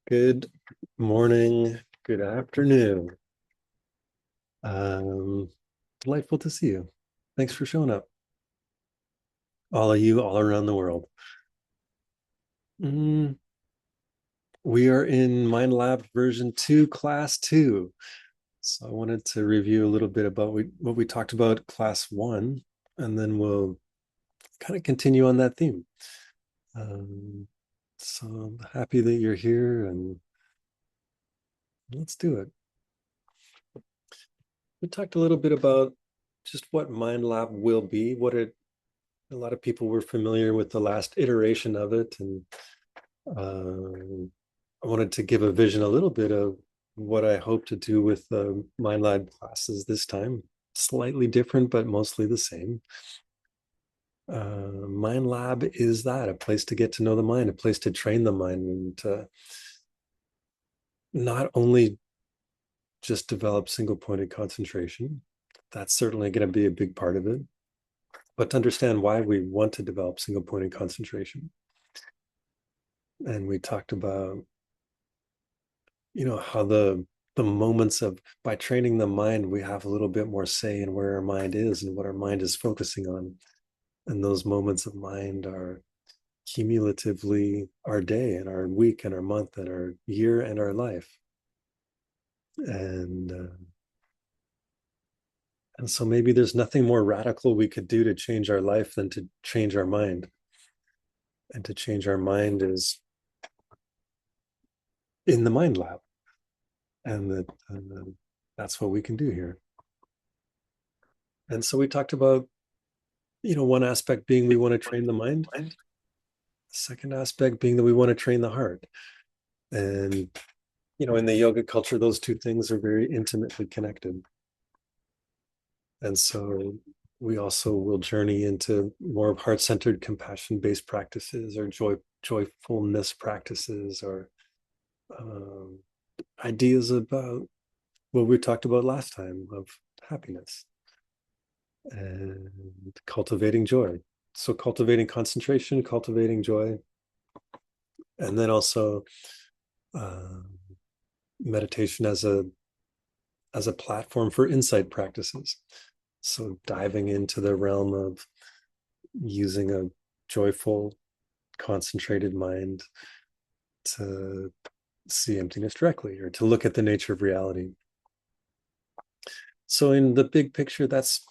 Good morning, good afternoon. Um, Delightful to see you. Thanks for showing up. All of you all around the world. Mm, we are in MindLab version 2, class 2. So I wanted to review a little bit about what we talked about class 1, and then we'll kind of continue on that theme. Um, so I'm happy that you're here, and let's do it. We talked a little bit about just what MindLab will be, what it a lot of people were familiar with the last iteration of it, and I wanted to give a vision a little bit of what I hope to do with the MindLab classes this time. Slightly different, but mostly the same. MindLab is that a place to get to know the mind, a place to train the mind, and to not only just develop single-pointed concentration. That's certainly going to be a big part of it, but to understand why we want to develop single-pointed concentration. And we talked about how the moments of, by training the mind, we have a little bit more say in where our mind is and what our mind is focusing on, and those moments of mind are cumulatively our day and our week and our month and our year and our life. And so maybe there's nothing more radical we could do to change our life than to change our mind. And to change our mind is in the mind lab, and that's what we can do here. And so we talked about, one aspect being we want to train the mind. The second aspect being that we want to train the heart. And, in the yoga culture, those two things are very intimately connected. And so we also will journey into more of heart-centered, compassion-based practices, or joyfulness practices, or ideas about what we talked about last time of happiness and cultivating joy. So cultivating concentration, cultivating joy, and then also uh, meditation as a platform for insight practices. So diving into the realm of using a joyful, concentrated mind to see emptiness directly, or to look at the nature of reality. So in the big picture, that's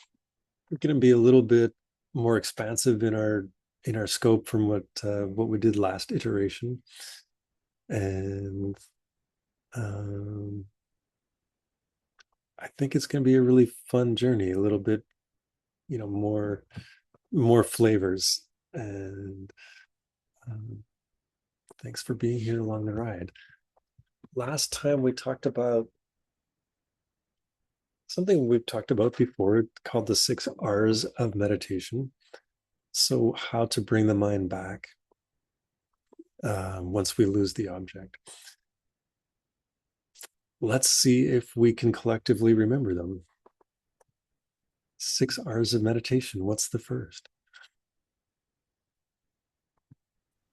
going to be a little bit more expansive in our scope from what we did last iteration. And I think it's going to be a really fun journey, a little bit, more flavors. And um, thanks for being here along the ride. Last time we talked about something we've talked about before called the 6 R's of meditation. So how to bring the mind back once we lose the object. Let's see if we can collectively remember them. 6 R's of meditation. What's the first?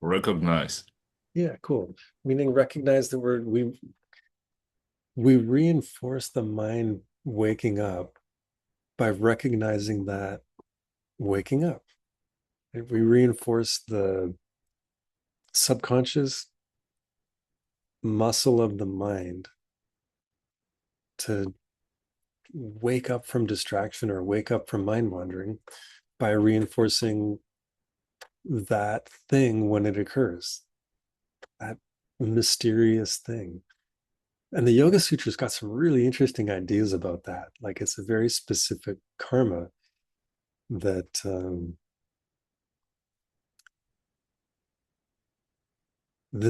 Recognize. Yeah, cool. Meaning recognize the word. We reinforce the mind waking up by recognizing that waking up. We reinforce the subconscious muscle of the mind to wake up from distraction or wake up from mind wandering by reinforcing that thing when it occurs, that mysterious thing. And the Yoga Sutras got some really interesting ideas about that. Like, it's a very specific karma that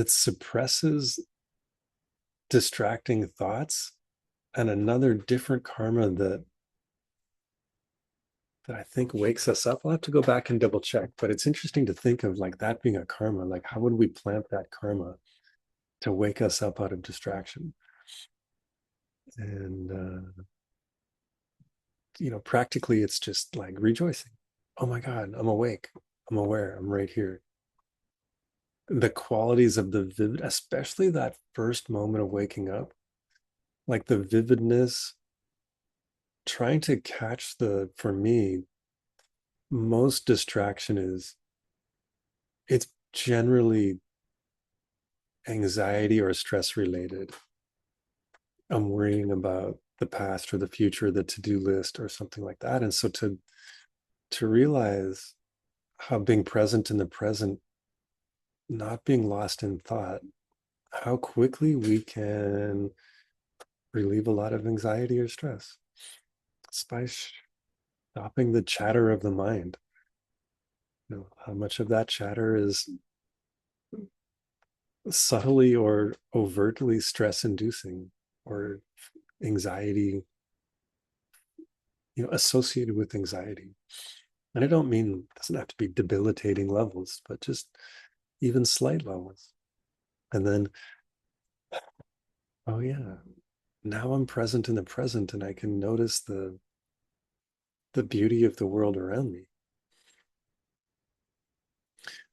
suppresses distracting thoughts, and another different karma that I think wakes us up. I'll have to go back and double check, but it's interesting to think of like that being a karma. Like, how would we plant that karma to wake us up out of distraction? And practically, it's just like rejoicing. Oh my God, I'm awake. I'm aware. I'm right here. the qualities of the vivid, especially that first moment of waking up, like the vividness, trying to catch for me, most distraction is it's generally anxiety or stress related. I'm worrying about the past or the future, the to-do list or something like that. And so to realize how being present in the present, not being lost in thought, how quickly we can relieve a lot of anxiety or stress just by stopping the chatter of the mind. How much of that chatter is subtly or overtly stress inducing or anxiety, associated with anxiety. And I don't mean it doesn't have to be debilitating levels, but just even slight levels. And then, oh yeah, now I'm present in the present and I can notice the beauty of the world around me.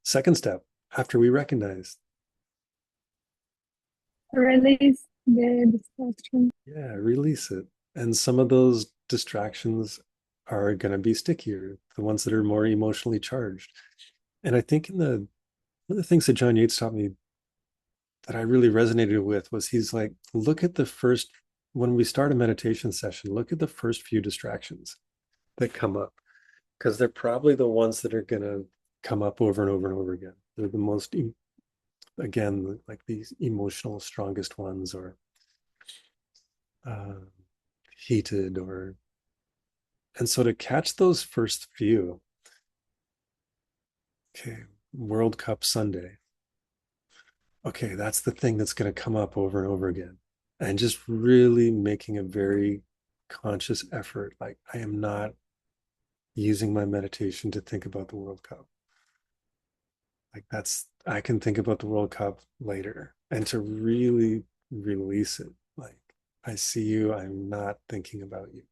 Second step, after we recognize, Release the distraction. yeah, release it. And some of those distractions are going to be stickier, the ones that are more emotionally charged. And I think one of the things that John Yates taught me that I really resonated with was he's like, look at when we start a meditation session, look at the first few distractions that come up, because they're probably the ones that are going to come up over and over and over again. They're the most, again, like these emotional, strongest ones, or uh, heated, and so to catch those first few, okay, World Cup Sunday, okay, that's the thing that's going to come up over and over again. And just really making a very conscious effort. Like, I am not using my meditation to think about the World Cup. Like, I can think about the World Cup later, and to really release it. Like, I see you, I'm not thinking about you.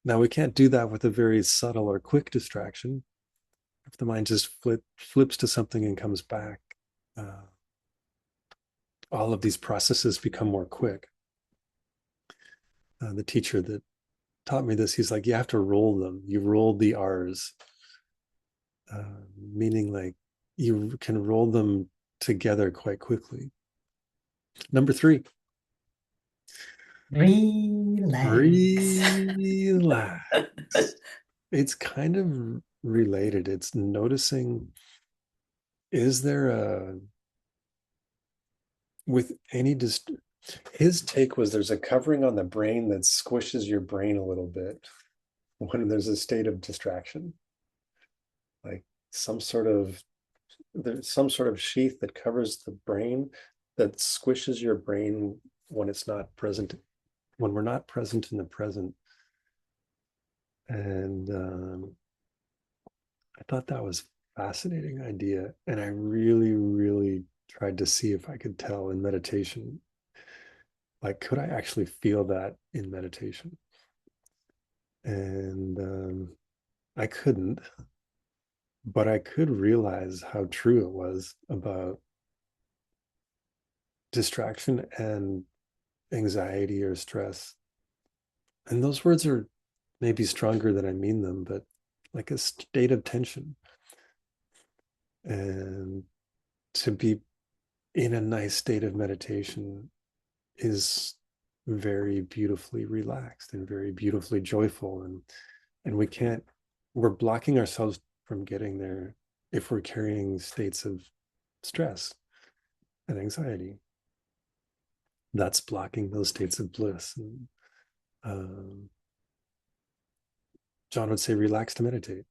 Now, we can't do that with a very subtle or quick distraction. If the mind just flips to something and comes back, uh, all of these processes become more quick. The teacher that taught me this, he's like, you have to roll them. You roll the R's, meaning like you can roll them together quite quickly. Number 3, Relax. relax. It's kind of related. It's noticing, is there with any his take was there's a covering on the brain that squishes your brain a little bit when there's a state of distraction, like some sort of there's some sort of sheath that covers the brain that squishes your brain when it's not present, when we're not present in the present. And I thought that was a fascinating idea, and I really, really tried to see if I could tell in meditation, like, could I actually feel that in meditation? And I couldn't, but I could realize how true it was about distraction and anxiety or stress. And those words are maybe stronger than I mean them, but like a state of tension. And to be in a nice state of meditation is very beautifully relaxed and very beautifully joyful. And we're blocking ourselves from getting there if we're carrying states of stress and anxiety. That's blocking those states of bliss. And John would say, relax to meditate.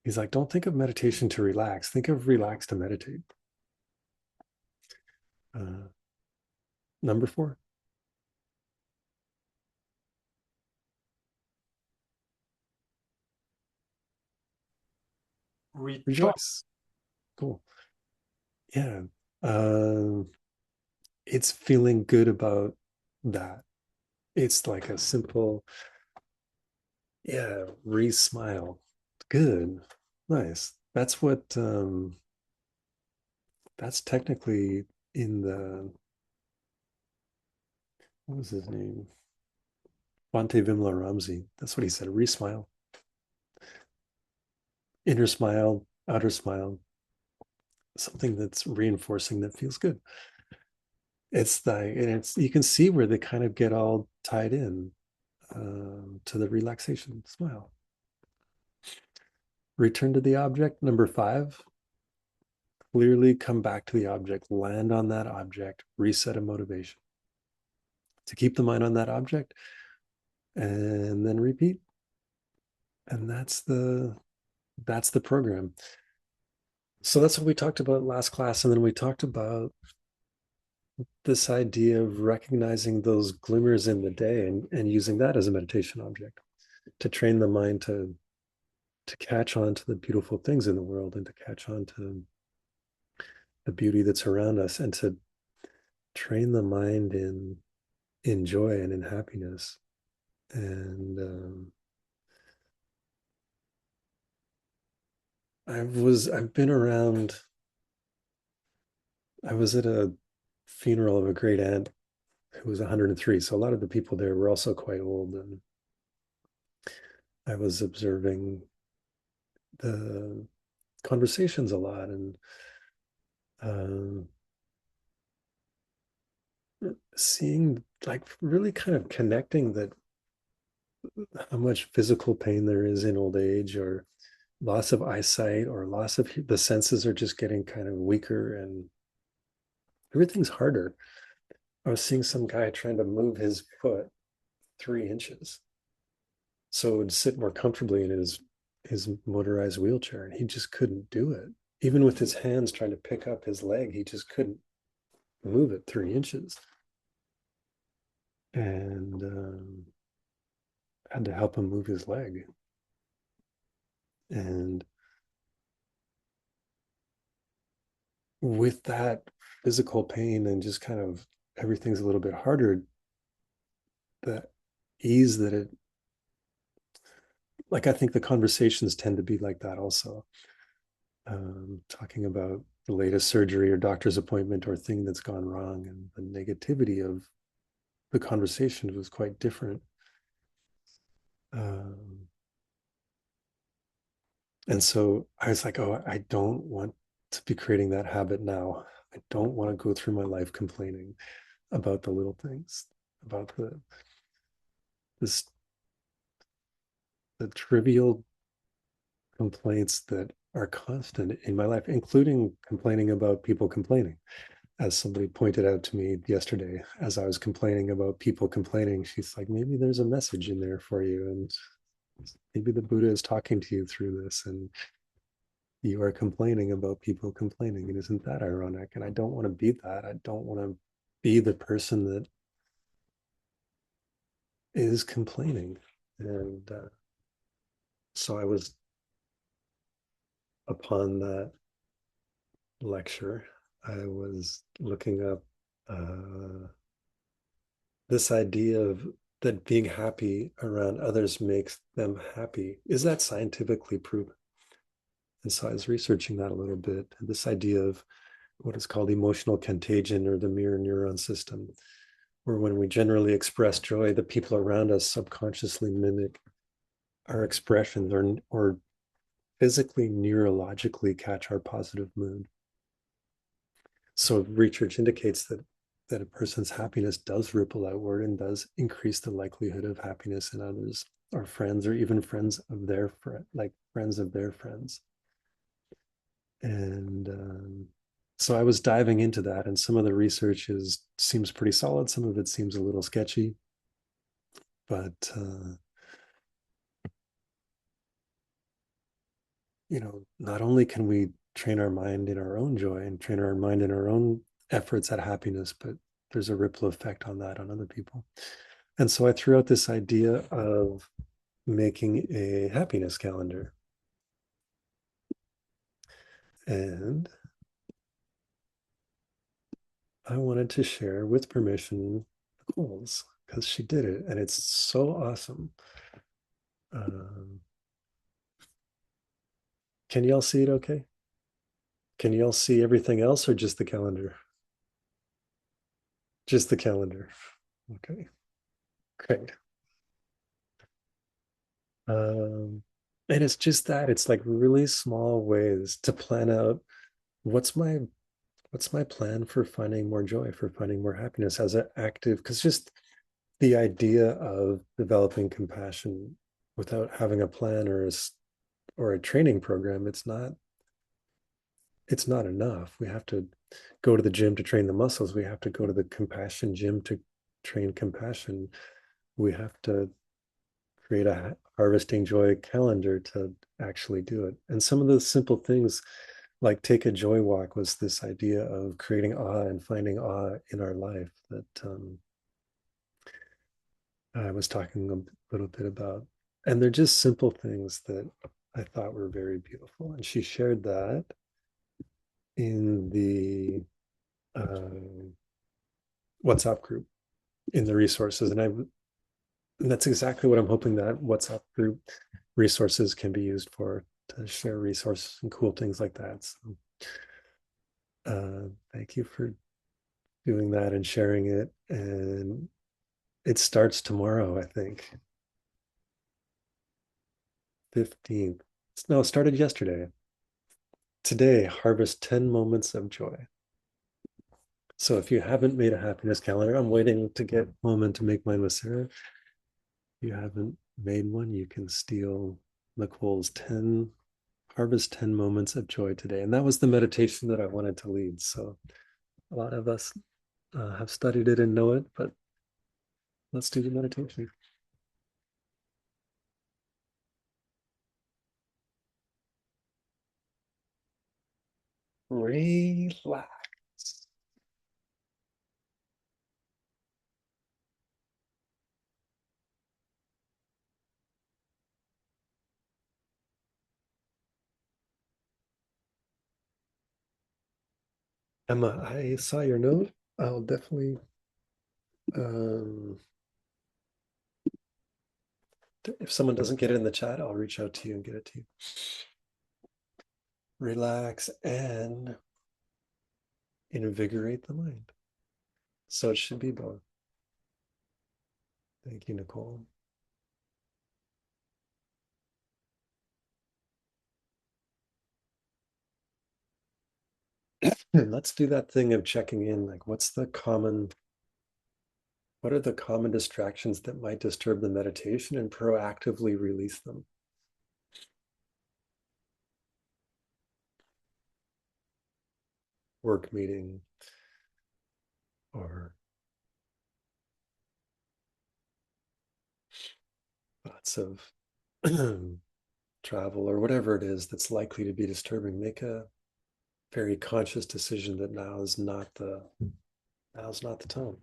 He's like, don't think of meditation to relax. Think of relax to meditate. Number 4. Rejoice. Cool. Yeah. Uh, it's feeling good about that. It's like a simple, yeah, re-smile. Good. Nice. That's what that's technically in the, what was his name? Bhante Vimla Ramsey. That's what he said. Re-smile. Inner smile, outer smile. Something that's reinforcing that feels good. It's like, and it's, you can see where they kind of get all tied in to the relaxation smile. Return to the object. Number 5, clearly come back to the object, land on that object, reset a motivation. To keep the mind on that object and then repeat. And that's the program. So that's what we talked about last class. And then we talked about this idea of recognizing those glimmers in the day and using that as a meditation object to train the mind to catch on to the beautiful things in the world and to catch on to the beauty that's around us and to train the mind in joy and in happiness. And I've been around. I was at a funeral of a great aunt who was 103. So a lot of the people there were also quite old, and I was observing the conversations a lot and um, seeing, like, really kind of connecting that how much physical pain there is in old age, or loss of eyesight, or loss of the senses are just getting kind of weaker and everything's harder. I was seeing some guy trying to move his foot 3 inches so it would sit more comfortably in his motorized wheelchair, and he just couldn't do it. Even with his hands trying to pick up his leg, he just couldn't move it 3 inches. And had to help him move his leg. And with that physical pain and just kind of everything's a little bit harder, the ease that it, like, I think the conversations tend to be like that also. Talking about the latest surgery or doctor's appointment or thing that's gone wrong, and the negativity of the conversation was quite different. And so I was like, oh, I don't want to be creating that habit now. I don't want to go through my life complaining about the little things, about this the trivial complaints that are constant in my life, including complaining about people complaining. As somebody pointed out to me yesterday, as I was complaining about people complaining, she's like, maybe there's a message in there for you, and maybe the Buddha is talking to you through this, and you are complaining about people complaining. And isn't that ironic? And I don't want to be that. I don't want to be the person that is complaining. And so I was, upon that lecture, I was looking up this idea of that being happy around others makes them happy. Is that scientifically proven? And so I was researching that a little bit. This idea of what is called emotional contagion, or the mirror neuron system, where when we generally express joy, the people around us subconsciously mimic our expressions, or physically, neurologically catch our positive mood. So research indicates that a person's happiness does ripple outward and does increase the likelihood of happiness in others, or friends, or even friends of their friends of their friends. And so I was diving into that, and some of the research seems pretty solid. Some of it seems a little sketchy, but not only can we train our mind in our own joy and train our mind in our own efforts at happiness, but there's a ripple effect on that on other people. And so I threw out this idea of making a happiness calendar. And I wanted to share, with permission, Nicole's, because she did it and it's so awesome. Can y'all see it okay? Can you all see everything else or just the calendar? Just the calendar. Okay, great. And it's just that it's like really small ways to plan out what's my plan for finding more joy, for finding more happiness as an active, because just the idea of developing compassion without having a plan or a training program, it's not enough. We have to go to the gym to train the muscles. We have to go to the compassion gym to train compassion. We have to create a harvesting joy calendar to actually do it. And some of the simple things like take a joy walk was this idea of creating awe and finding awe in our life that I was talking a little bit about. And they're just simple things that I thought were very beautiful. And she shared that in the WhatsApp group in the resources. And that's exactly what I'm hoping that WhatsApp group resources can be used for, to share resources and cool things like that. So thank you for doing that and sharing it. And it starts tomorrow, I think. 15th. No, it started yesterday. Today, harvest 10 moments of joy. So if you haven't made a happiness calendar, I'm waiting to get home to make mine with Sarah. If you haven't made one, you can steal Nicole's 10 harvest 10 moments of joy today. And that was the meditation that I wanted to lead. So a lot of us have studied it and know it, but let's do the meditation. Relax. Emma, I saw your note. I'll definitely if someone doesn't get it in the chat, I'll reach out to you and get it to you. Relax and invigorate the mind. So it should be both. Thank you, Nicole. Let's do that thing of checking in. Like, what are the common distractions that might disturb the meditation and proactively release them? Work meeting or lots of travel or whatever it is that's likely to be disturbing. Make a very conscious decision that now's not the time.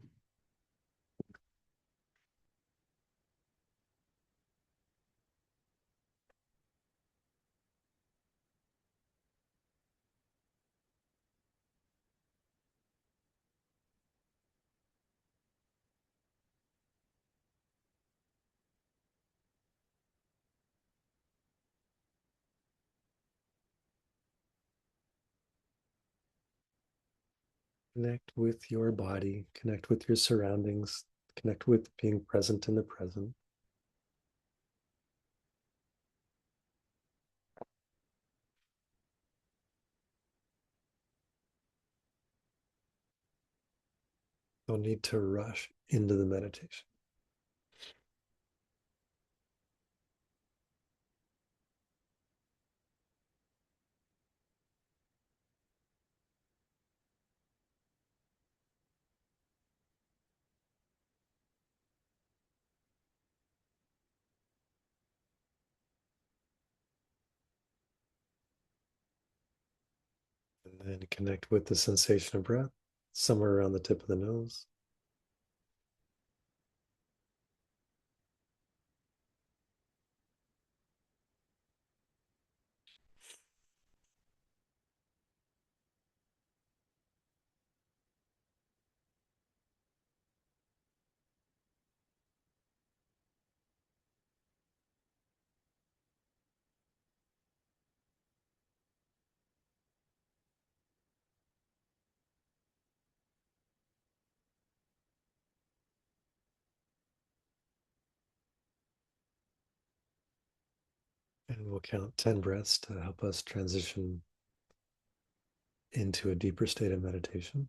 Connect with your body, connect with your surroundings, connect with being present in the present. Don't need to rush into the meditation. And then connect with the sensation of breath somewhere around the tip of the nose. We'll count 10 breaths to help us transition into a deeper state of meditation.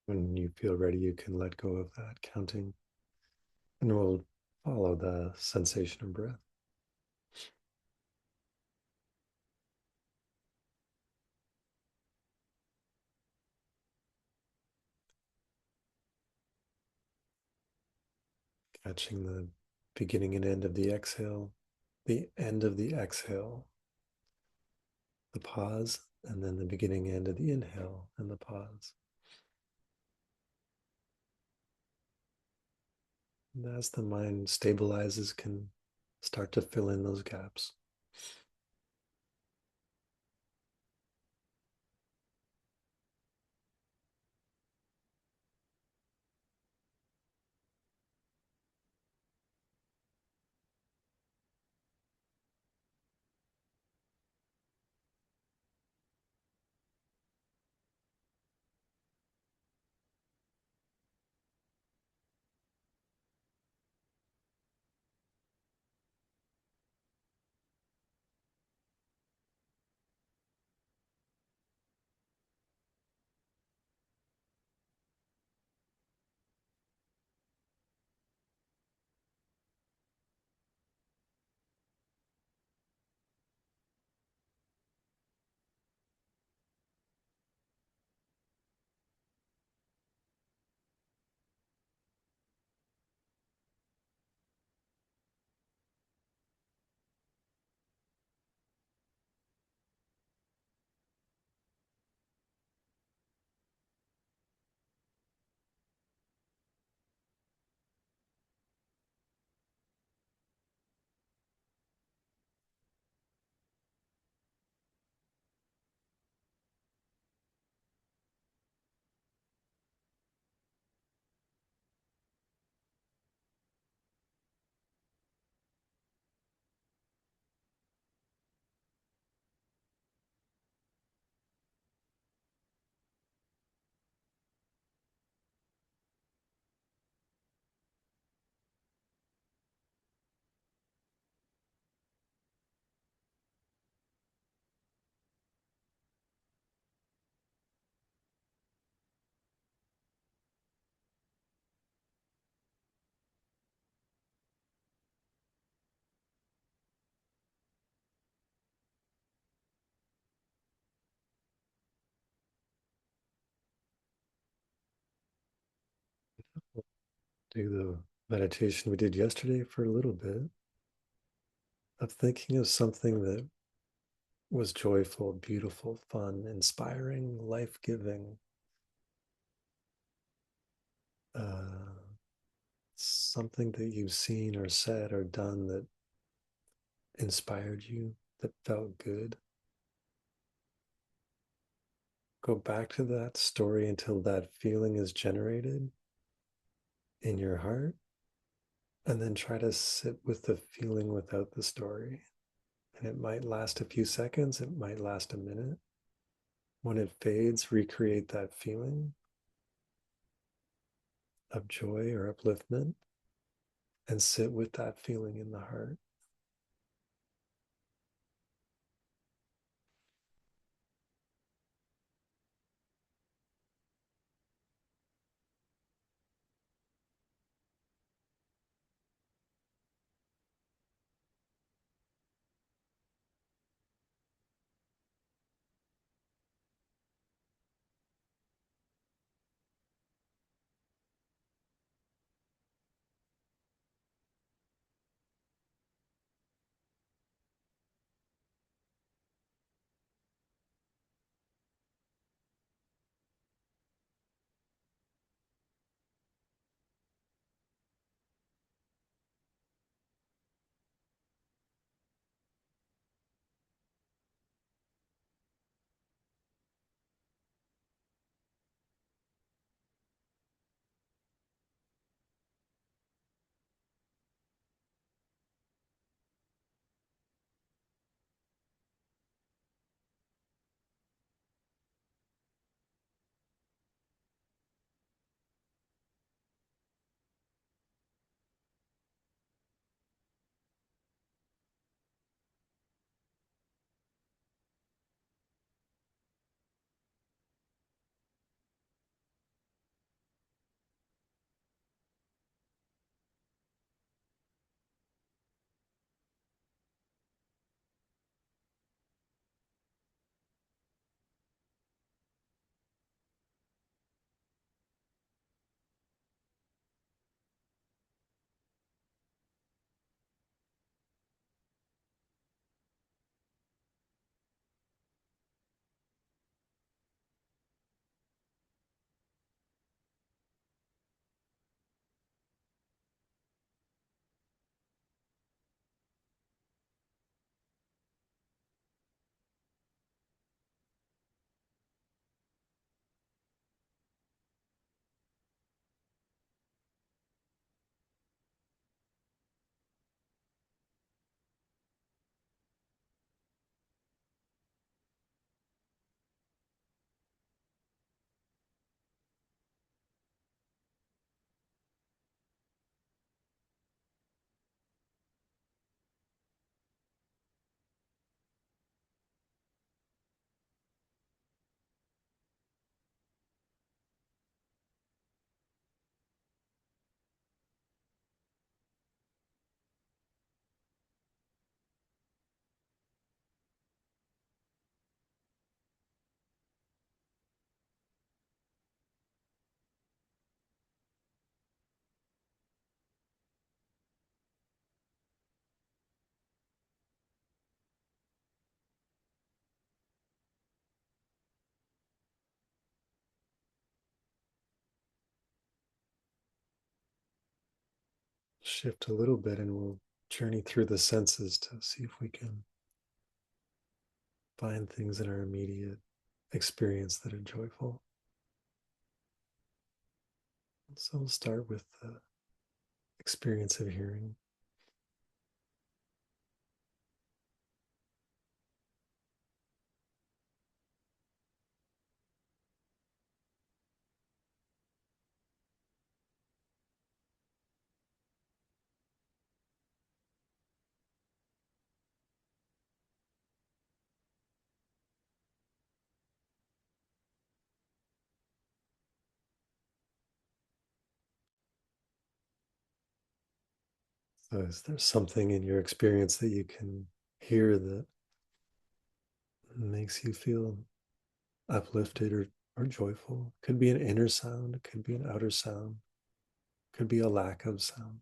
When you feel ready, you can let go of that counting, and we'll follow the sensation of breath. Catching the beginning and end of the exhale, the end of the exhale, the pause, and then the beginning and end of the inhale and the pause. And as the mind stabilizes, can start to fill in those gaps. Do the meditation we did yesterday for a little bit of thinking of something that was joyful, beautiful, fun, inspiring, life-giving, something that you've seen or said or done that inspired you, that felt good. Go back to that story until that feeling is generated in your heart, and then try to sit with the feeling without the story. And it might last a few seconds, it might last a minute. When it fades, recreate that feeling of joy or upliftment and sit with that feeling in the heart. shift a little bit and we'll journey through the senses to see if we can find things in our immediate experience that are joyful. So we'll start with the experience of hearing. So is there something in your experience that you can hear that makes you feel uplifted or joyful? It could be an inner sound, it could be an outer sound, it could be a lack of sound.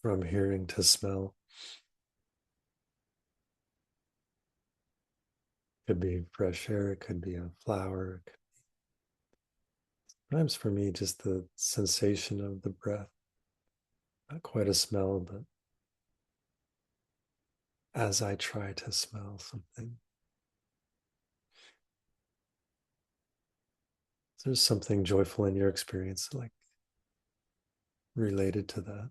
From hearing to smell. Could be fresh air, it could be a flower. Sometimes for me, just the sensation of the breath. Not quite a smell, but as I try to smell something. There's something joyful in your experience, like related to that.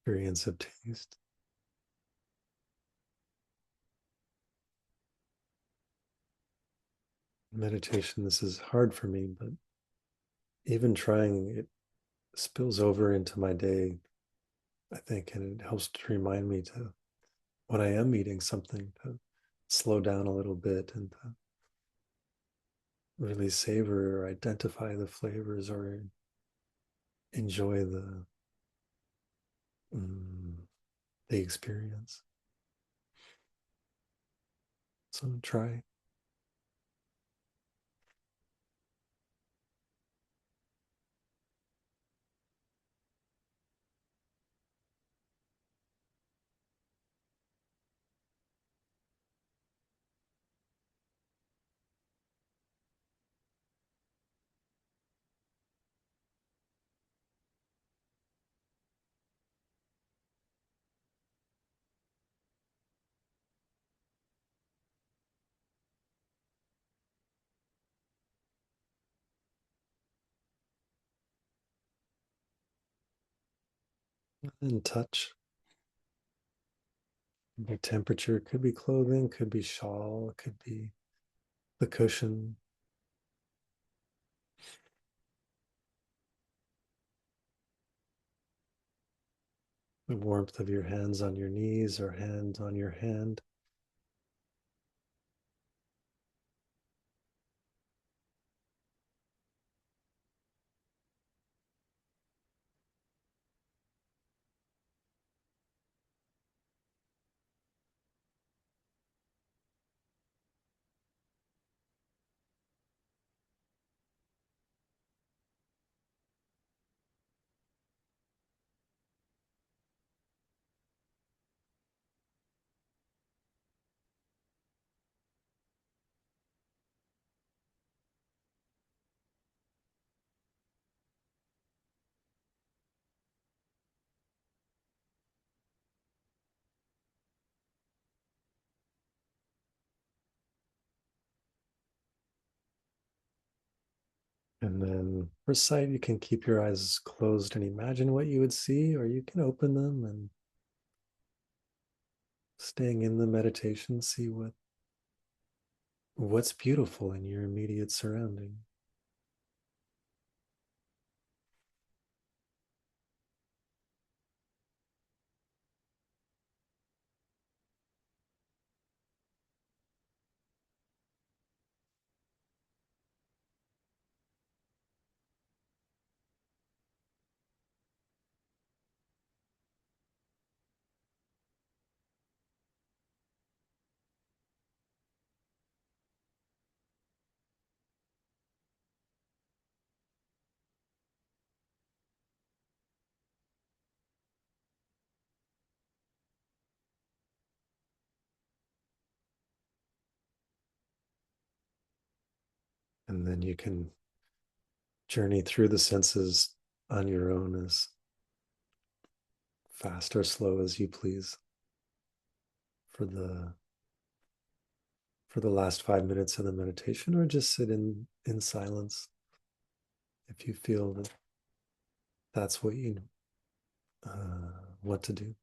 Experience of taste. Meditation, this is hard for me, but even trying it spills over into my day, I think, and it helps to remind me to, when I am eating something, to slow down a little bit and to really savor or identify the flavors or enjoy mm, the experience. So try. And touch. Could be temperature, could be clothing, could be shawl, could be the cushion. The warmth of your hands on your knees or hands on your hand. And then for sight, you can keep your eyes closed and imagine what you would see, or you can open them and staying in the meditation, see what's beautiful in your immediate surrounding. And then you can journey through the senses on your own, as fast or slow as you please, for the last 5 minutes of the meditation, or just sit in silence if you feel that that's what you want to do.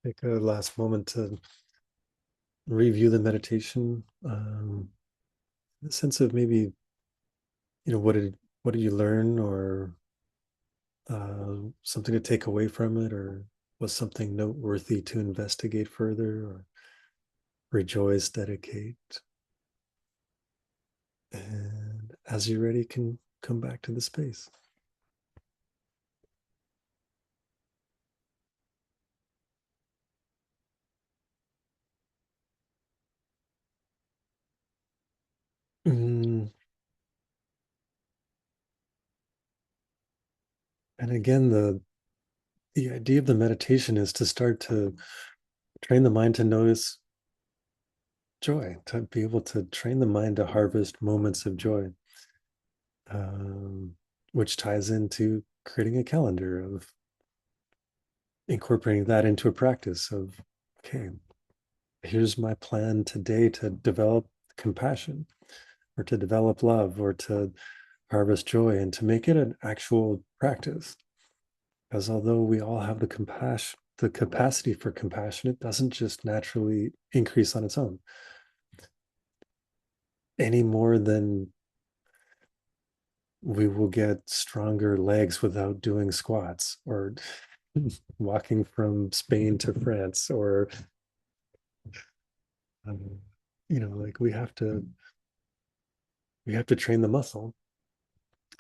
take a last moment to review the meditation. In the sense of maybe, what did you learn, or something to take away from it, or was something noteworthy to investigate further, or rejoice, dedicate. And as you're ready, can come back to the space. Mm. And again, the idea of the meditation is to start to train the mind to notice joy, to be able to train the mind to harvest moments of joy, which ties into creating a calendar, of incorporating that into a practice of, okay, here's my plan today to develop compassion, or to develop love, or to harvest joy, and to make it an actual practice. Because although we all have the capacity for compassion, it doesn't just naturally increase on its own, any more than we will get stronger legs without doing squats, or walking from Spain to France, or like we have to train the muscle.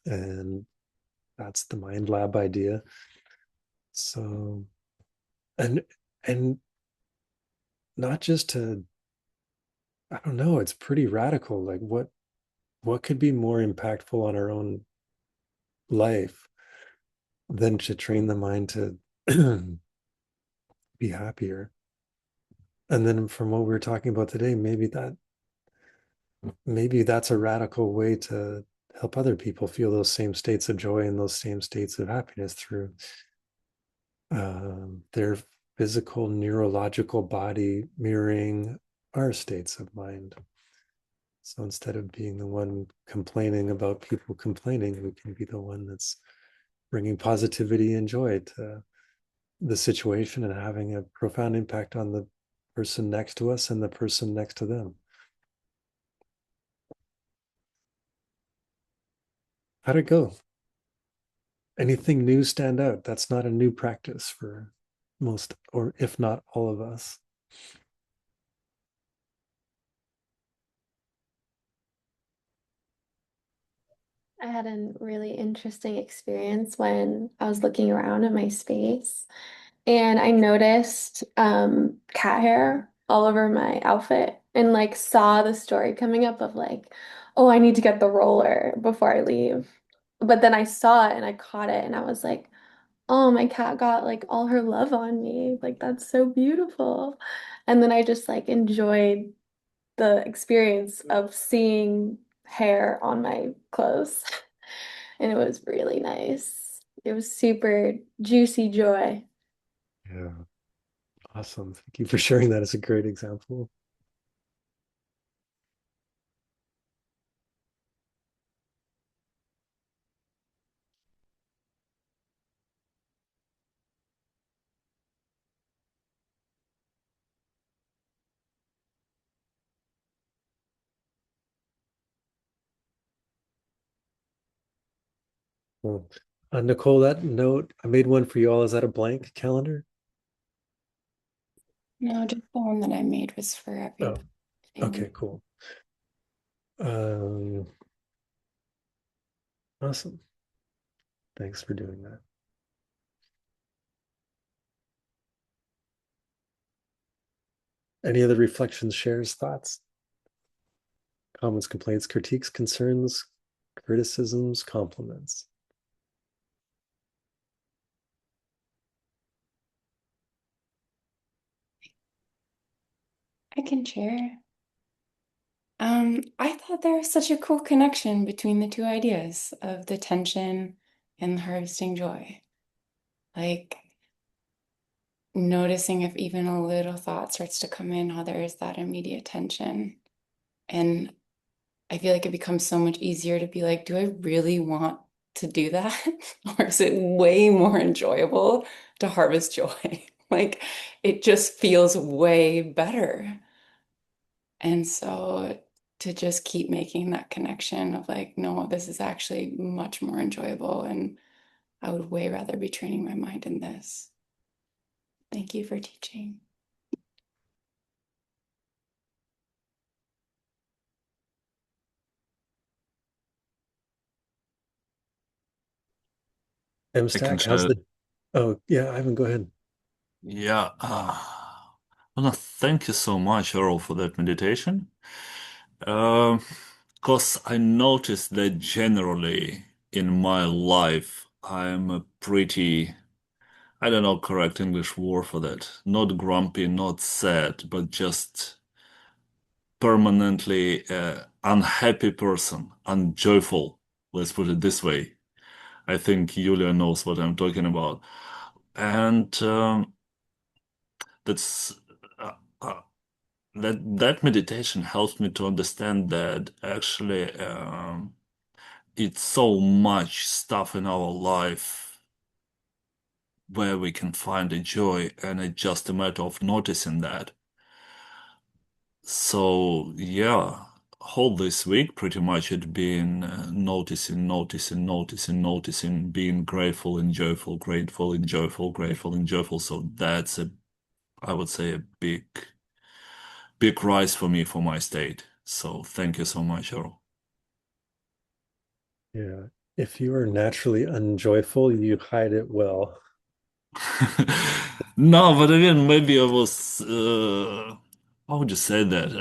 And that's the MindLab idea. So, and and not just to, I don't know, it's pretty radical. Like what could be more impactful on our own life than to train the mind to be happier? And then from what we were talking about today, maybe that's a radical way to help other people feel those same states of joy and those same states of happiness through their physical neurological body mirroring our states of mind. So instead of being the one complaining about people complaining, we can be the one that's bringing positivity and joy to the situation, and having a profound impact on the person next to us and the person next to them. How'd it go? Anything new stand out? That's not a new practice for most, or if not all of us. I had a really interesting experience when I was looking around at my space, and I noticed cat hair all over my outfit, and like saw the story coming up of like, oh, I need to get the roller before I leave. But then I saw it and I caught it and I was like, oh, my cat got like all her love on me. Like that's so beautiful. And then I just like enjoyed the experience of seeing hair on my clothes. And it was really nice. It was super juicy joy. Yeah, awesome. Thank you for sharing that. As a great example. Well, Nicole, that note, I made one for you all. Is that a blank calendar? No, just the one that I made was for Oh, everybody. okay, cool. Um, awesome. Thanks for doing that. Any other reflections, shares, thoughts, comments, complaints, critiques, concerns, criticisms, compliments? I can share. I thought there was such a cool connection between the two ideas of the tension and the harvesting joy. Like noticing if even a little thought starts to come in, how there is that immediate tension. And I feel like it becomes so much easier to be like, do I really want to do that? Or is it way more enjoyable to harvest joy Like it just feels way better. And so to just keep making that connection of like, no, this is actually much more enjoyable, and I would way rather be training my mind in this. Thank you for teaching. MStack, how's share. the? Oh yeah, Ivan, go ahead. Yeah. Well, thank you so much, Earl, for that meditation. Because I noticed that generally in my life, I'm a pretty, I don't know, correct English word for that. Not grumpy, not sad, but just permanently unhappy person, unjoyful. Let's put it this way. I think Yulia knows what I'm talking about. And that's uh, uh, that meditation helps me to understand that actually it's so much stuff in our life where we can find a joy, and it's just a matter of noticing that. So yeah, whole this week pretty much it been noticing, being grateful and joyful, grateful and joyful, grateful and joyful. So that's a, I would say, a big rise for me for my state. So thank you so much, Earl. Yeah, if you are naturally unjoyful, you hide it well. No, but again, maybe I was, how would you say that?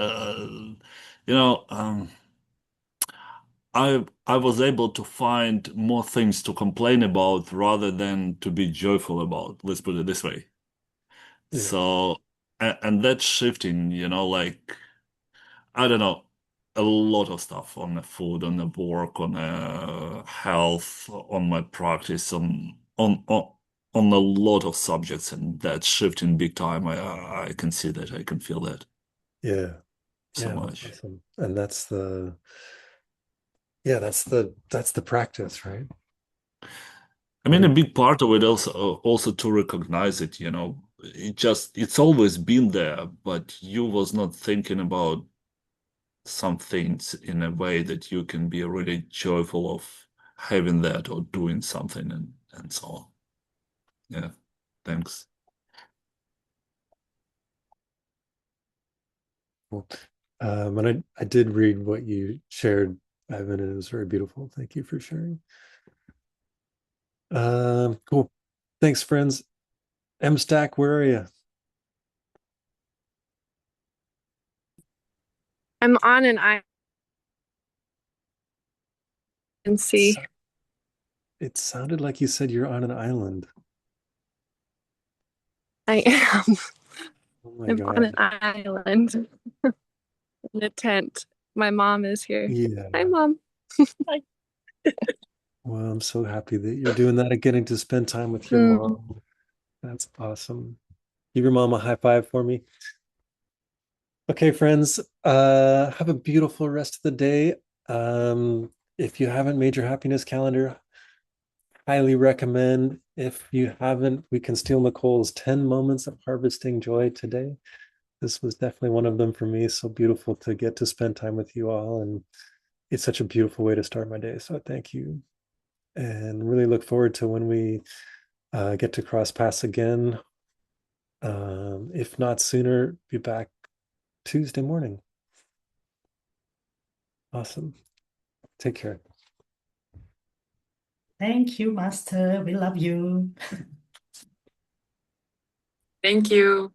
You know, I was able to find more things to complain about rather than to be joyful about. Let's put it this way. Yeah, So, and that's shifting, like I don't know, a lot of stuff on the food, on the work, on health, on my practice, on a lot of subjects, and that's shifting big time. I can see that, I can feel that yeah, so yeah, that's much. awesome. And that's the practice, right? I What mean, do a you, big part of it also to recognize it, it's always been there, but you was not thinking about some things in a way that you can be really joyful of having that or doing something and so on. Yeah, thanks. cool. And I did read what you shared, Ivan, and it was very beautiful. Thank you for sharing. Cool. Thanks, friends. MStack, where are you? I'm on an island and see. It sounded like you said you're on an island. I am. Oh my I'm on an God. island in a tent. My mom is here. Yeah. Hi, Mom. Hi. Well, I'm so happy that you're doing that and getting to spend time with your Mm. mom. That's awesome. Give your mom a high five for me. Okay, friends, have a beautiful rest of the day. If you haven't made your happiness calendar, highly recommend. If you haven't, we can steal Nicole's 10 moments of harvesting joy today. This was definitely one of them for me. So beautiful to get to spend time with you all. And it's such a beautiful way to start my day. So thank you. And really look forward to when we get to cross paths again. If not sooner, be back Tuesday morning. Awesome. Take care. Thank you, Master. We love you. Thank you.